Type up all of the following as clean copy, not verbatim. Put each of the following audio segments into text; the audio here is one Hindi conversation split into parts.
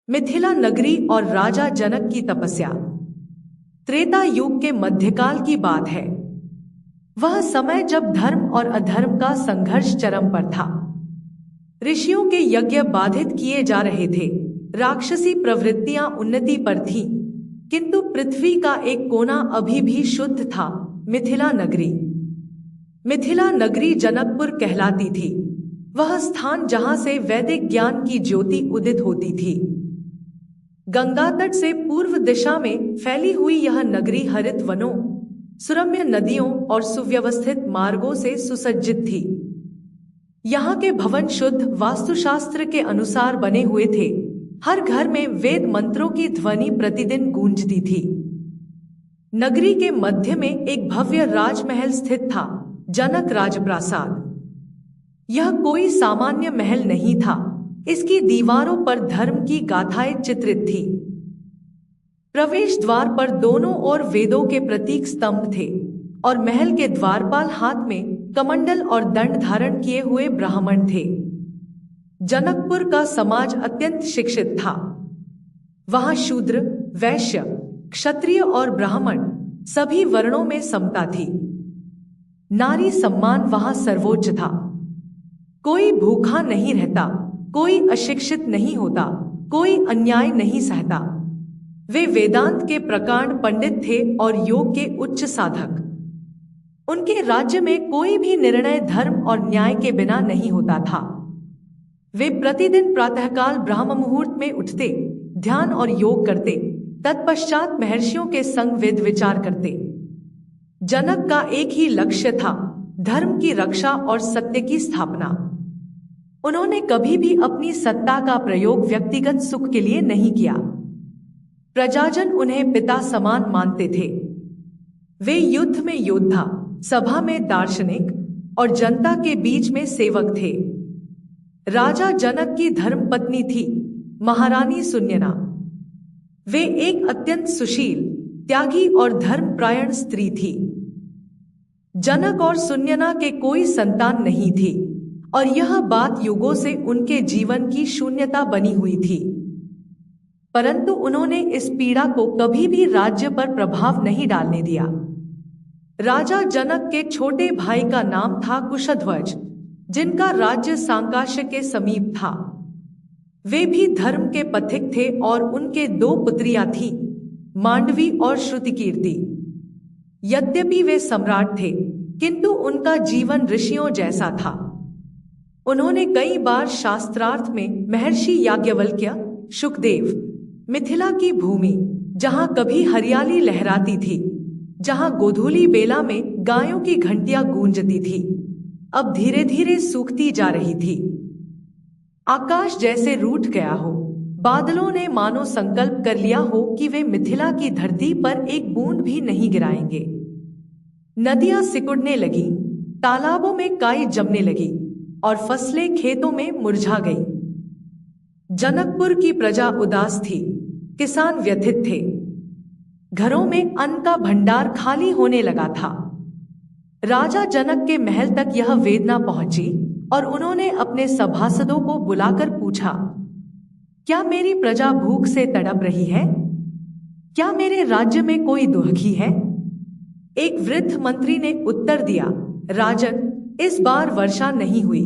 मिथिला नगरी और राजा जनक की तपस्या। त्रेता युग के मध्यकाल की बात है। वह समय जब धर्म और अधर्म का संघर्ष चरम पर था। ऋषियों के यज्ञ बाधित किए जा रहे थे, राक्षसी प्रवृत्तियां उन्नति पर थीं, किंतु पृथ्वी का एक कोना अभी भी शुद्ध था, मिथिला नगरी। मिथिला नगरी जनकपुर कहलाती थी, वह स्थान जहां से वैदिक ज्ञान की ज्योति उदित होती थी। गंगा तट से पूर्व दिशा में फैली हुई यह नगरी हरित वनों, सुरम्य नदियों और सुव्यवस्थित मार्गों से सुसज्जित थी। यहाँ के भवन शुद्ध वास्तुशास्त्र के अनुसार बने हुए थे। हर घर में वेद मंत्रों की ध्वनि प्रतिदिन गूंजती थी। नगरी के मध्य में एक भव्य राजमहल स्थित था, जनक राजप्रासाद। यह कोई सामान्य महल नहीं था, इसकी दीवारों पर धर्म की गाथाएं चित्रित थी। प्रवेश द्वार पर दोनों ओर वेदों के प्रतीक स्तंभ थे और महल के द्वारपाल हाथ में कमंडल और दंड धारण किए हुए ब्राह्मण थे। जनकपुर का समाज अत्यंत शिक्षित था। वहां शूद्र, वैश्य, क्षत्रिय और ब्राह्मण सभी वर्णों में समता थी। नारी सम्मान वहां सर्वोच्च था। कोई भूखा नहीं रहता, कोई अशिक्षित नहीं होता, कोई अन्याय नहीं सहता। वे वेदांत के प्रकांड पंडित थे और योग के उच्च साधक। उनके राज्य में कोई भी निर्णय धर्म और न्याय के बिना नहीं होता था। वे प्रतिदिन प्रातःकाल ब्रह्म मुहूर्त में उठते, ध्यान और योग करते, तत्पश्चात महर्षियों के संग वेद विचार करते। जनक का एक ही लक्ष्य था, धर्म की रक्षा और सत्य की स्थापना। उन्होंने कभी भी अपनी सत्ता का प्रयोग व्यक्तिगत सुख के लिए नहीं किया। प्रजाजन उन्हें पिता समान मानते थे। वे युद्ध में योद्धा, सभा में दार्शनिक और जनता के बीच में सेवक थे। राजा जनक की धर्मपत्नी थी महारानी सुनयना। वे एक अत्यंत सुशील, त्यागी और धर्मपरायण स्त्री थी। जनक और सुनयना के कोई संतान नहीं थी और यह बात युगों से उनके जीवन की शून्यता बनी हुई थी। परंतु उन्होंने इस पीड़ा को कभी भी राज्य पर प्रभाव नहीं डालने दिया। राजा जनक के छोटे भाई का नाम था कुशध्वज, जिनका राज्य सांकाश्य के समीप था। वे भी धर्म के पथिक थे और उनके दो पुत्रियां थीं, मांडवी और श्रुतिकीर्ति। यद्यपि वे सम्राट थे, किंतु उनका जीवन ऋषियों जैसा था। उन्होंने कई बार शास्त्रार्थ में महर्षि याज्ञवल्क्य, शुकदेव, मिथिला की भूमि जहां कभी हरियाली लहराती थी, जहां गोधूली बेला में गायों की घंटियां गूंजती थी, अब धीरे धीरे सूखती जा रही थी। आकाश जैसे रूठ गया हो, बादलों ने मानो संकल्प कर लिया हो कि वे मिथिला की धरती पर एक बूंद भी नहीं गिराएंगे। नदियां सिकुड़ने लगीं, तालाबों में काई जमने लगी और फसलें खेतों में मुरझा गई। जनकपुर की प्रजा उदास थी, किसान व्यथित थे। घरों में अन्न का भंडार खाली होने लगा था। राजा जनक के महल तक यह वेदना पहुंची और उन्होंने अपने सभासदों को बुलाकर पूछा, क्या मेरी प्रजा भूख से तड़प रही है? क्या मेरे राज्य में कोई दुखी है? एक वृद्ध मंत्री ने उत्तर दिया, राजन, इस बार वर्षा नहीं हुई।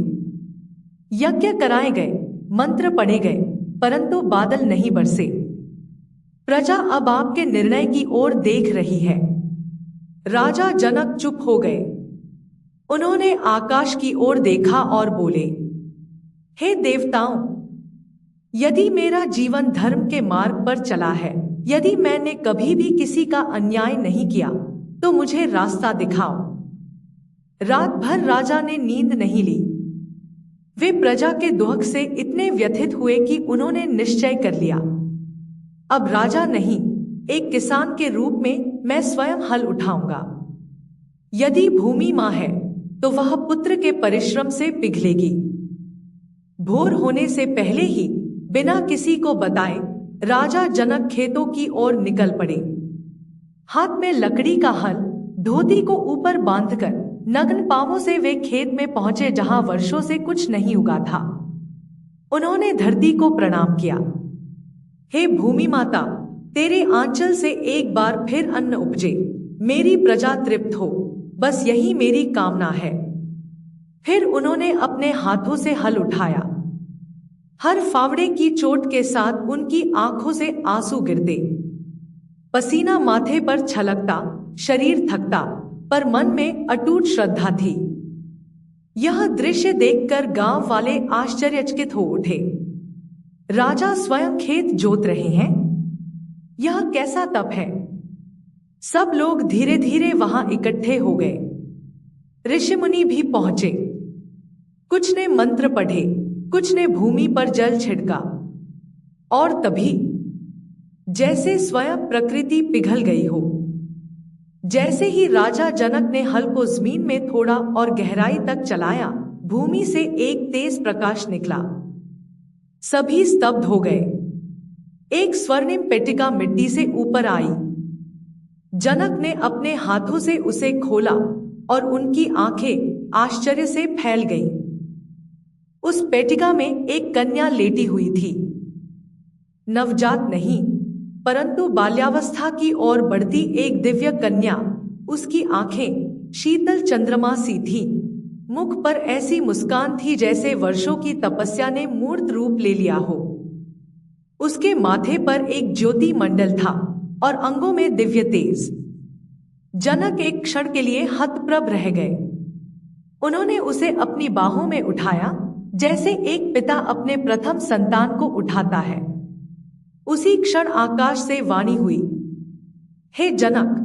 यज्ञ कराए गए, मंत्र पढ़े गए, परंतु बादल नहीं बरसे। प्रजा अब आपके निर्णय की ओर देख रही है। राजा जनक चुप हो गए। उन्होंने आकाश की ओर देखा और बोले, हे देवताओं, यदि मेरा जीवन धर्म के मार्ग पर चला है, यदि मैंने कभी भी किसी का अन्याय नहीं किया, तो मुझे रास्ता दिखाओ। रात भर राजा ने नींद नहीं ली। वे प्रजा के दुख से इतने व्यथित हुए कि उन्होंने निश्चय कर लिया, अब राजा नहीं, एक किसान के रूप में मैं स्वयं हल उठाऊंगा। यदि भूमि मां है तो वह पुत्र के परिश्रम से पिघलेगी। भोर होने से पहले ही बिना किसी को बताए राजा जनक खेतों की ओर निकल पड़े। हाथ में लकड़ी का हल, धोती को ऊपर बांधकर नग्न पांवों से वे खेत में पहुंचे जहां वर्षों से कुछ नहीं उगा था। उन्होंने धरती को प्रणाम किया। हे भूमि माता, तेरे आंचल से एक बार फिर अन्न उपजे, मेरी प्रजा तृप्त हो, बस यही मेरी कामना है। फिर उन्होंने अपने हाथों से हल उठाया। हर फावड़े की चोट के साथ उनकी आंखों से आंसू गिरते, पसीना माथे पर छलकता, शरीर थकता, पर मन में अटूट श्रद्धा थी। यह दृश्य देखकर गांव वाले आश्चर्यचकित हो उठे। राजा स्वयं खेत जोत रहे हैं? यह कैसा तप है? सब लोग धीरे धीरे वहां इकट्ठे हो गए। ऋषि मुनि भी पहुंचे। कुछ ने मंत्र पढ़े, कुछ ने भूमि पर जल छिड़का, और तभी जैसे स्वयं प्रकृति पिघल गई हो। जैसे ही राजा जनक ने हल को जमीन में थोड़ा और गहराई तक चलाया, भूमि से एक तेज प्रकाश निकला। सभी स्तब्ध हो गए। एक स्वर्णिम पेटिका मिट्टी से ऊपर आई। जनक ने अपने हाथों से उसे खोला और उनकी आंखें आश्चर्य से फैल गईं। उस पेटिका में एक कन्या लेटी हुई थी। नवजात नहीं, परंतु बाल्यावस्था की ओर बढ़ती एक दिव्य कन्या। उसकी आंखें शीतल चंद्रमा सी थी। मुख पर ऐसी मुस्कान थी जैसे वर्षों की तपस्या ने मूर्त रूप ले लिया हो। उसके माथे पर एक ज्योति मंडल था और अंगों में दिव्य तेज। जनक एक क्षण के लिए हतप्रभ रह गए। उन्होंने उसे अपनी बाहों में उठाया, जैसे एक पिता अपने प्रथम संतान को उठाता है। उसी क्षण आकाश से वाणी हुई, हे जनक,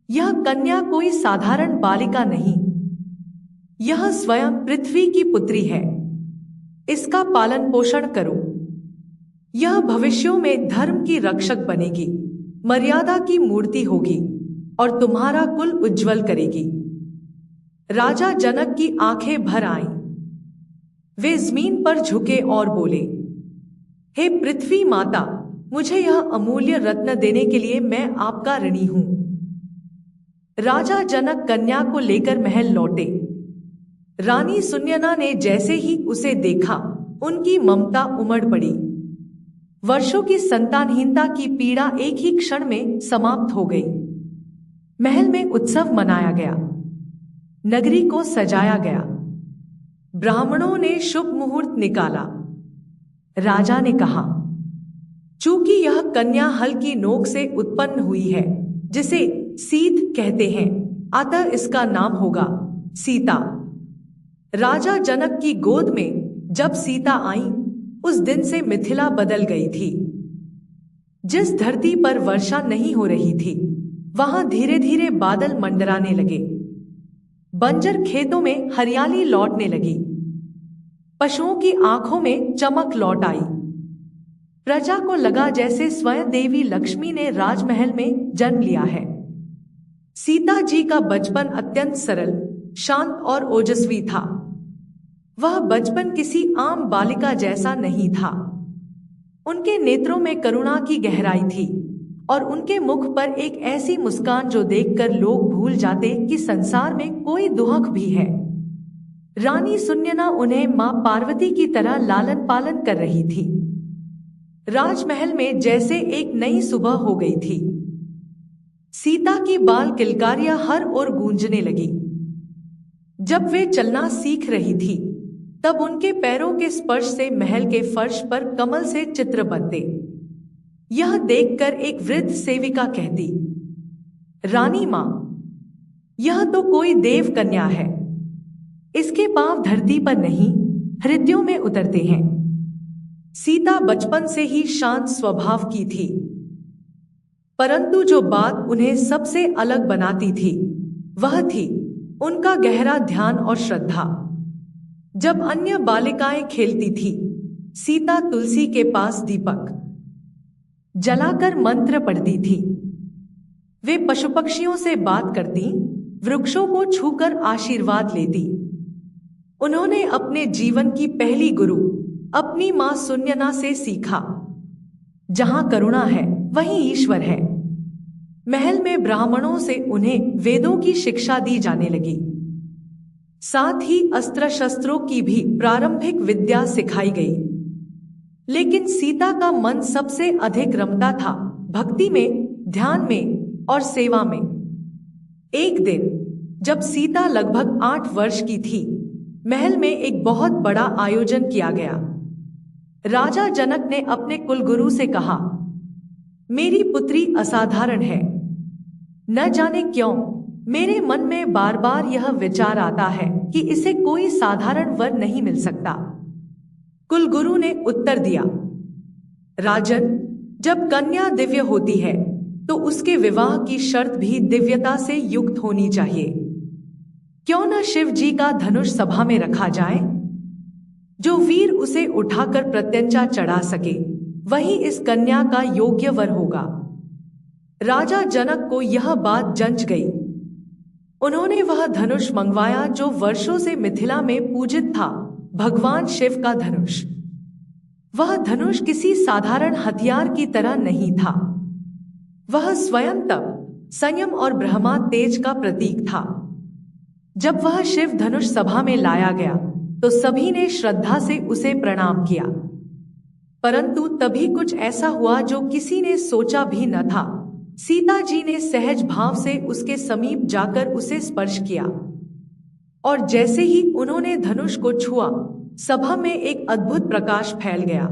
यह कन्या कोई साधारण बालिका नहीं, यह स्वयं पृथ्वी की पुत्री है। इसका पालन पोषण करो। यह भविष्यों में धर्म की रक्षक बनेगी, मर्यादा की मूर्ति होगी और तुम्हारा कुल उज्जवल करेगी। राजा जनक की आंखें भर आईं। वे जमीन पर झुके और बोले, हे पृथ्वी माता, मुझे यह अमूल्य रत्न देने के लिए मैं आपका ऋणी हूं। राजा जनक कन्या को लेकर महल लौटे। रानी सुनयना ने जैसे ही उसे देखा, उनकी ममता उमड़ पड़ी। वर्षों की संतानहीनता की पीड़ा एक ही क्षण में समाप्त हो गई। महल में उत्सव मनाया गया, नगरी को सजाया गया, ब्राह्मणों ने शुभ मुहूर्त निकाला। राजा ने कहा, चूंकि यह कन्या हल की नोक से उत्पन्न हुई है, जिसे सीत कहते हैं, अतः इसका नाम होगा सीता। राजा जनक की गोद में जब सीता आई, उस दिन से मिथिला बदल गई थी। जिस धरती पर वर्षा नहीं हो रही थी, वहां धीरे धीरे बादल मंडराने लगे। बंजर खेतों में हरियाली लौटने लगी। पशुओं की आंखों में चमक लौट आई। प्रजा को लगा जैसे स्वयं देवी लक्ष्मी ने राजमहल में जन्म लिया है। सीता जी का बचपन अत्यंत सरल, शांत और ओजस्वी था। वह बचपन किसी आम बालिका जैसा नहीं था। उनके नेत्रों में करुणा की गहराई थी और उनके मुख पर एक ऐसी मुस्कान जो देखकर लोग भूल जाते कि संसार में कोई दुहक भी है। रानी सुनयना उन्हें मां पार्वती की तरह लालन पालन कर रही थी। राजमहल में जैसे एक नई सुबह हो गई थी। सीता की बाल किलकारियां हर ओर गूंजने लगी। जब वे चलना सीख रही थी, तब उनके पैरों के स्पर्श से महल के फर्श पर कमल से चित्र बनते। यह देखकर एक वृद्ध सेविका कहती, रानी मां, यह तो कोई देव कन्या है। इसके पांव धरती पर नहीं, हृदयों में उतरते हैं। सीता बचपन से ही शांत स्वभाव की थी, परंतु जो बात उन्हें सबसे अलग बनाती थी, वह थी उनका गहरा ध्यान और श्रद्धा। जब अन्य बालिकाएं खेलती थी, सीता तुलसी के पास दीपक जलाकर मंत्र पढ़ती थी। वे पशु पक्षियों से बात करती, वृक्षों को छूकर आशीर्वाद लेती। उन्होंने अपने जीवन की पहली गुरु अपनी मां सुनयना से सीखा, जहां करुणा है वहीं ईश्वर है। महल में ब्राह्मणों से उन्हें वेदों की शिक्षा दी जाने लगी। साथ ही अस्त्र शस्त्रों की भी प्रारंभिक विद्या सिखाई गई। लेकिन सीता का मन सबसे अधिक रमता था भक्ति में, ध्यान में और सेवा में। एक दिन जब सीता लगभग 8 वर्ष की थी, महल में एक बहुत बड़ा आयोजन किया गया। राजा जनक ने अपने कुलगुरु से कहा, मेरी पुत्री असाधारण है। न जाने क्यों मेरे मन में बार बार यह विचार आता है कि इसे कोई साधारण वर नहीं मिल सकता। कुलगुरु ने उत्तर दिया, राजन, जब कन्या दिव्य होती है तो उसके विवाह की शर्त भी दिव्यता से युक्त होनी चाहिए। क्यों न शिव जी का धनुष सभा में रखा जाए? जो वीर उसे उठाकर प्रत्यंचा चढ़ा सके वही इस कन्या का योग्य वर होगा। राजा जनक को यह बात जंच गई। उन्होंने वह धनुष मंगवाया जो वर्षों से मिथिला में पूजित था, भगवान शिव का धनुष। वह धनुष किसी साधारण हथियार की तरह नहीं था। वह स्वयं तप, संयम और ब्रह्मा तेज का प्रतीक था। जब वह शिव धनुष सभा में लाया गया तो सभी ने श्रद्धा से उसे प्रणाम किया। परंतु तभी कुछ ऐसा हुआ जो किसी ने सोचा भी न था। सीता जी ने सहज भाव से उसके समीप जाकर उसे स्पर्श किया और जैसे ही उन्होंने धनुष को छुआ, सभा में एक अद्भुत प्रकाश फैल गया।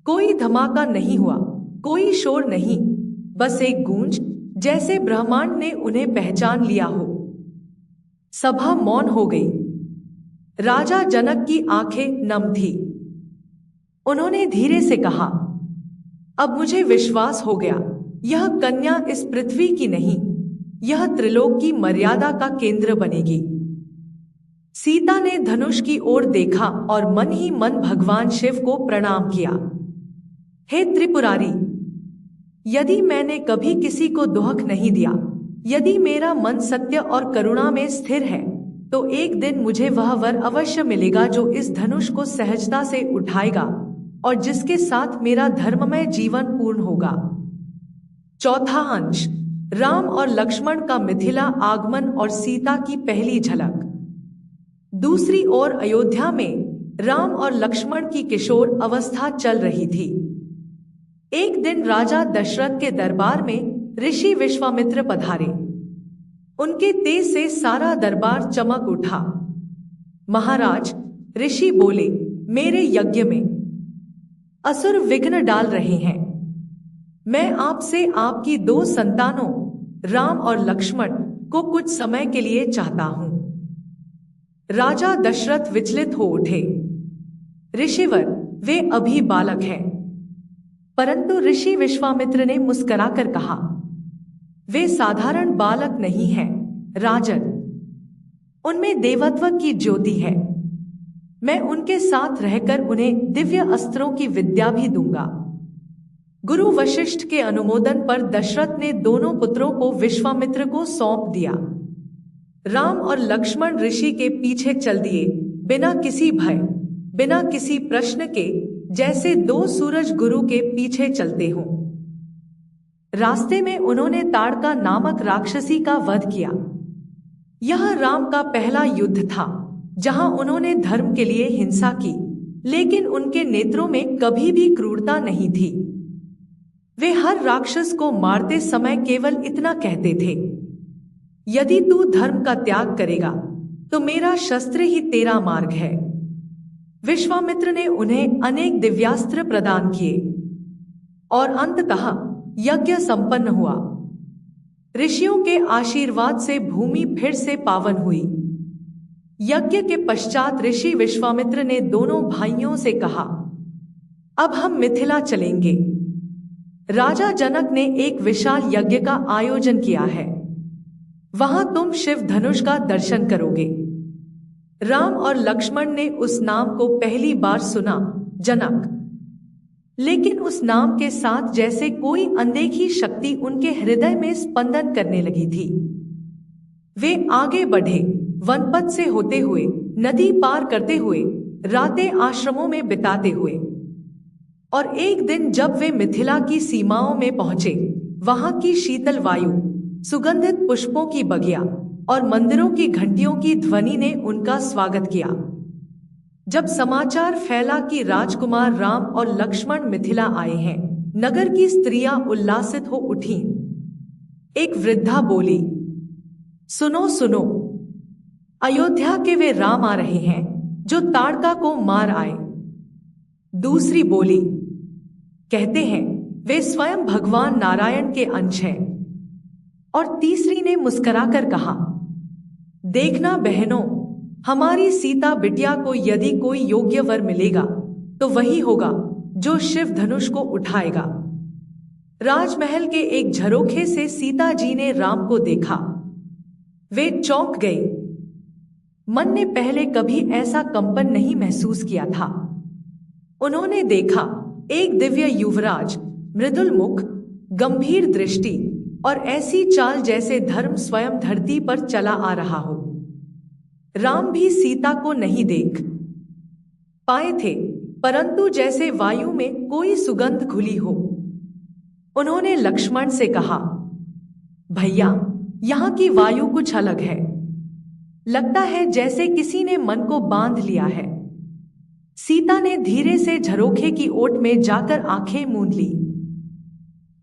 कोई धमाका नहीं हुआ, कोई शोर नहीं, बस एक गूंज, जैसे ब्रह्मांड ने उन्हें पहचान लिया हो। सभा मौन हो गई। राजा जनक की आंखें नम थी। उन्होंने धीरे से कहा, अब मुझे विश्वास हो गया, यह कन्या इस पृथ्वी की नहीं, यह त्रिलोक की मर्यादा का केंद्र बनेगी। सीता ने धनुष की ओर देखा और मन ही मन भगवान शिव को प्रणाम किया। हे त्रिपुरारी, यदि मैंने कभी किसी को दुहक नहीं दिया, यदि मेरा मन सत्य और करुणा में स्थिर है, तो एक दिन मुझे वह वर अवश्य मिलेगा जो इस धनुष को सहजता से उठाएगा और जिसके साथ मेरा धर्ममय जीवन पूर्ण होगा। चौथा अंश, राम और लक्ष्मण का मिथिला आगमन और सीता की पहली झलक। दूसरी ओर अयोध्या में राम और लक्ष्मण की किशोर अवस्था चल रही थी। एक दिन राजा दशरथ के दरबार में ऋषि विश्वामित्र पधारे। उनके तेज से सारा दरबार चमक उठा। महाराज, ऋषि बोले, मेरे यज्ञ में असुर विघ्न डाल रहे हैं। मैं आपसे आपकी 2 संतानों राम और लक्ष्मण को कुछ समय के लिए चाहता हूं। राजा दशरथ विचलित हो उठे। ऋषिवर, वे अभी बालक हैं। परंतु ऋषि विश्वामित्र ने मुस्कुराकर कहा, वे साधारण बालक नहीं हैं, राजन। उनमें देवत्व की ज्योति है। मैं उनके साथ रहकर उन्हें दिव्य अस्त्रों की विद्या भी दूंगा। गुरु वशिष्ठ के अनुमोदन पर दशरथ ने दोनों पुत्रों को विश्वामित्र को सौंप दिया। राम और लक्ष्मण ऋषि के पीछे चल दिए, बिना किसी भय, बिना किसी प्रश्न के, जैसे 2 सूरज गुरु के पीछे चलते हों। रास्ते में उन्होंने ताड़का नामक राक्षसी का वध किया। यह राम का पहला युद्ध था जहां उन्होंने धर्म के लिए हिंसा की, लेकिन उनके नेत्रों में कभी भी क्रूरता नहीं थी। वे हर राक्षस को मारते समय केवल इतना कहते थे, यदि तू धर्म का त्याग करेगा तो मेरा शस्त्र ही तेरा मार्ग है। विश्वामित्र ने उन्हें अनेक दिव्यास्त्र प्रदान किए और अंततः यज्ञ संपन्न हुआ। ऋषियों के आशीर्वाद से भूमि फिर से पावन हुई। यज्ञ के पश्चात ऋषि विश्वामित्र ने दोनों भाइयों से कहा, अब हम मिथिला चलेंगे। राजा जनक ने एक विशाल यज्ञ का आयोजन किया है। वहां तुम शिव धनुष का दर्शन करोगे। राम और लक्ष्मण ने उस नाम को पहली बार सुना, जनक। लेकिन उस नाम के साथ जैसे कोई अनदेखी शक्ति उनके हृदय में स्पंदन करने लगी थी। वे आगे बढ़े, वनपथ से होते हुए, नदी पार करते हुए, रातें आश्रमों में बिताते हुए। और एक दिन जब वे मिथिला की सीमाओं में पहुंचे, वहां की शीतल वायु, सुगंधित पुष्पों की बगिया और मंदिरों की घंटियों की ध्वनि ने उनका स्वागत किया। जब समाचार फैला कि राजकुमार राम और लक्ष्मण मिथिला आए हैं, नगर की स्त्रियां उल्लासित हो उठीं। एक वृद्धा बोली, सुनो सुनो, अयोध्या के वे राम आ रहे हैं जो ताड़का को मार आए। दूसरी बोली, कहते हैं वे स्वयं भगवान नारायण के अंश हैं। और तीसरी ने मुस्कुराकर कहा, देखना बहनों, हमारी सीता बिटिया को यदि कोई योग्य वर मिलेगा तो वही होगा जो शिव धनुष को उठाएगा। राजमहल के एक झरोखे से सीता जी ने राम को देखा। वे चौंक गई। मन ने पहले कभी ऐसा कंपन नहीं महसूस किया था। उन्होंने देखा एक दिव्य युवराज, मृदुल मुख, गंभीर दृष्टि और ऐसी चाल जैसे धर्म स्वयं धरती पर चला आ रहा हो। राम भी सीता को नहीं देख पाए थे, परंतु जैसे वायु में कोई सुगंध घुली हो। उन्होंने लक्ष्मण से कहा, भैया, यहाँ की वायु कुछ अलग है। लगता है जैसे किसी ने मन को बांध लिया है। सीता ने धीरे से झरोखे की ओट में जाकर आंखें मूंद ली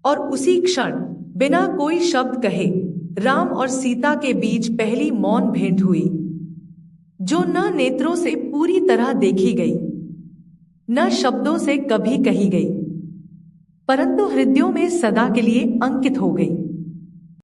और उसी क्षण बिना कोई शब्द कहे राम और सीता के बीच पहली मौन भेंट हुई, जो न नेत्रों से पूरी तरह देखी गई, न शब्दों से कभी कही गई, परंतु हृदयों में सदा के लिए अंकित हो गई।